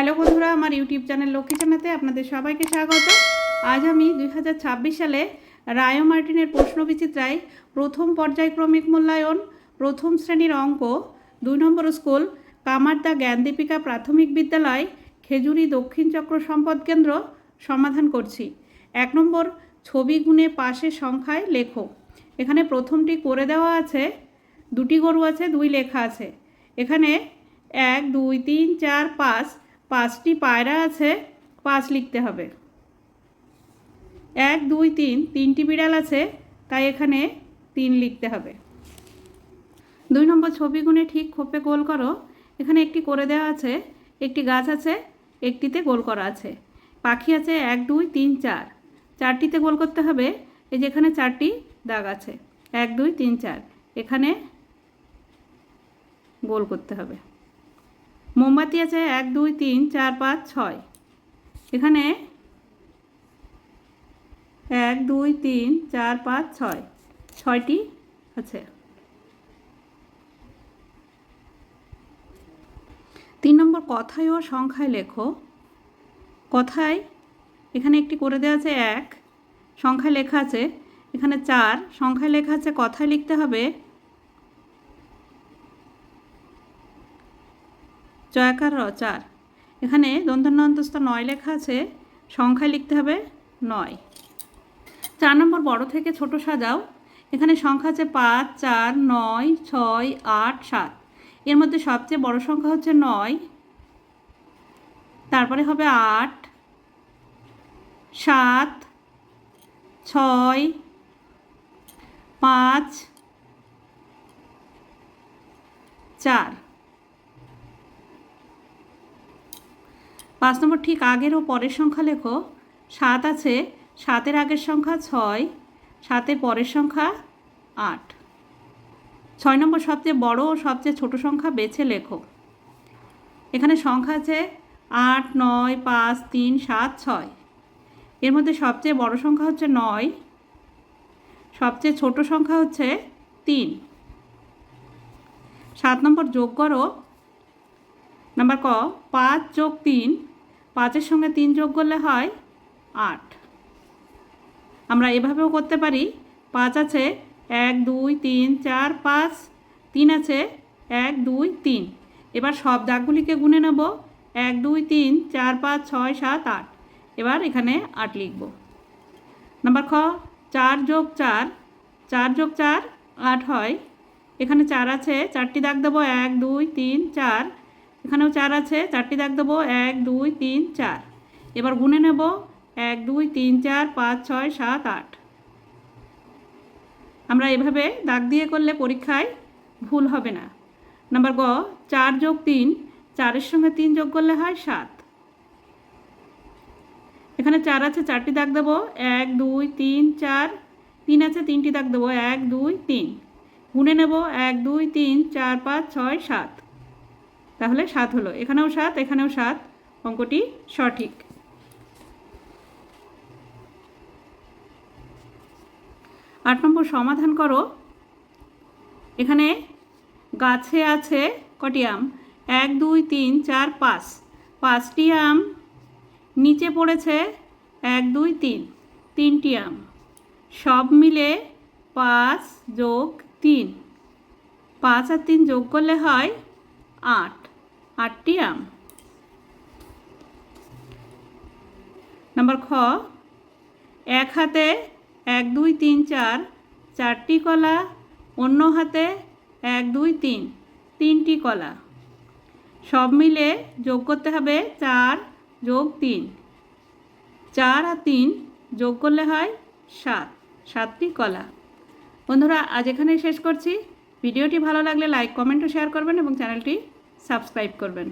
Hello বন্ধুরা, আমার YouTube channel Lakshmi চ্যানেলে আপনাদের সবাইকে স্বাগত। আজ আমি 2026 সালে রায় মার্টিনের প্রশ্নবিচিত্রায় প্রথম পর্যায়ক্রমিক মূল্যায়ন প্রথম শ্রেণীর অঙ্ক 2 নম্বর স্কুল কামারদা জ্ঞানদীপিকা প্রাথমিক বিদ্যালয় খেজুরি দক্ষিণ চক্র সম্পদ কেন্দ্র সমাধান করছি। 1 নম্বর ছবি গুণে পাশের সংখ্যায় লেখো। এখানে প্রথমটি করে দেওয়া আছে, দুটি গরু আছে, 2 লেখা আছে। এখানে 1 2 3 4 5 5টি পায়রা আছে, 5 লিখতে হবে। 1 2 3 3টি বিড়াল আছে, তাই এখানে 3 লিখতে হবে। 2 নম্বর ছবি গুণে ঠিক খোপে গোল করো। এখানে একটি করে দেওয়া আছে, একটি গাছ আছে, একটিতে গোল করা আছে। পাখি আছে 1 2 3 4, 4টিতে গোল করতে হবে। এই যে এখানে 4টি দাগ আছে, 1 2 3 4, এখানে গোল করতে হবে। মোমবাতি আছে 1 2 3 4 5 6, এখানে 1 2 3 4 5 6, 6টি আছে। 3 নম্বর কথায় ও সংখ্যায় লেখো। কথায় এখানে একটি করে দেওয়া আছে 1, সংখ্যায় লেখা আছে এখানে 4, সংখ্যায় লেখা আছে, কথায় লিখতে হবে জয়কার 4। এখানে দন্তন্য অন্তস্থ 9 লেখা আছে, সংখ্যায় লিখতে হবে 9। 4 নম্বর বড় থেকে ছোট সাজাও। এখানে সংখ্যা আছে 5 4 9 6 8 7, এর মধ্যে সবচেয়ে বড় সংখ্যা হচ্ছে 9, তারপরে হবে 8 7 6 5 4। 5 নম্বর ঠিক আগের ও পরের সংখ্যা লেখো। 7 আছে, 7-এর আগের সংখ্যা 6, 7-এর পরের সংখ্যা 8। 6 নম্বর সবচেয়ে বড় ও সবচেয়ে ছোট সংখ্যা বেছে লেখো। এখানে সংখ্যা আছে 8 9 5 3 7 6, এর মধ্যে সবচেয়ে বড় সংখ্যা হচ্ছে 9, সবচেয়ে ছোট সংখ্যা হচ্ছে 3। 7 নম্বর যোগ করো। নাম্বার ক 5 যোগ 3, 5-এর সঙ্গে 3 যোগ করলে হয় 8। আমরা এভাবেও করতে পারি। 5 আছে 1 2 3 4 5, 3 আছে 1 2 3। এবার সব দাগগুলিকে গুনে নেব। 1 2 3 4 5 6 7 8, এবার এখানে 8 লিখব। নাম্বার খ 4 যোগ 4, 4 যোগ 4 8 হয়। এখানে 4 আছে, 4টি দাগ দেবো 1 2 3 4, এখানেও 4 আছে, 4টি দাগ দেবো 1 2 3 4। এবার গুনে নেব 1 2 3 4 5 6 7 8। আমরা এভাবে দাগ দিয়ে করলে পরীক্ষায় ভুল হবে না। নাম্বার গ 4 যোগ 3, 4-এর সঙ্গে 3 যোগ করলে হয় 7। এখানে 4 আছে, 4টি দাগ দেবো 1 2 3 4, 3 আছে, 3টি দাগ দেবো 1 2 3। গুনে নেব 1 2 3 4 5 6 7, তাহলে 7 হলো। এখানেও 7, এখানেও 7, অঙ্কটি সঠিক। 8 নম্বর সমাধান করো। এখানে গাছে আছে কটি আম? 1 2 3 4 5, 5টি আম। নিচে পড়েছে 1 2 3, 3টি আম। সব মিলে 5 যোগ 3, 5 আর 3 যোগ করলে হয় 8, 8টি আম। নাম্বার খ এক হাতে 1 2 3 4, 4টি কলা, অন্য হাতে 1 2 3, 3টি কলা। সব মিলে যোগ করতে হবে 4 যোগ 3, 4 আর 3 যোগ করলে হয় 7, 7টি কলা। বন্ধুরা, আজ এখানেই শেষ করছি। ভিডিওটি ভালো লাগলে লাইক কমেন্ট ও শেয়ার করবেন এবং চ্যানেলটি সাবস্ক্রাইব করবেন।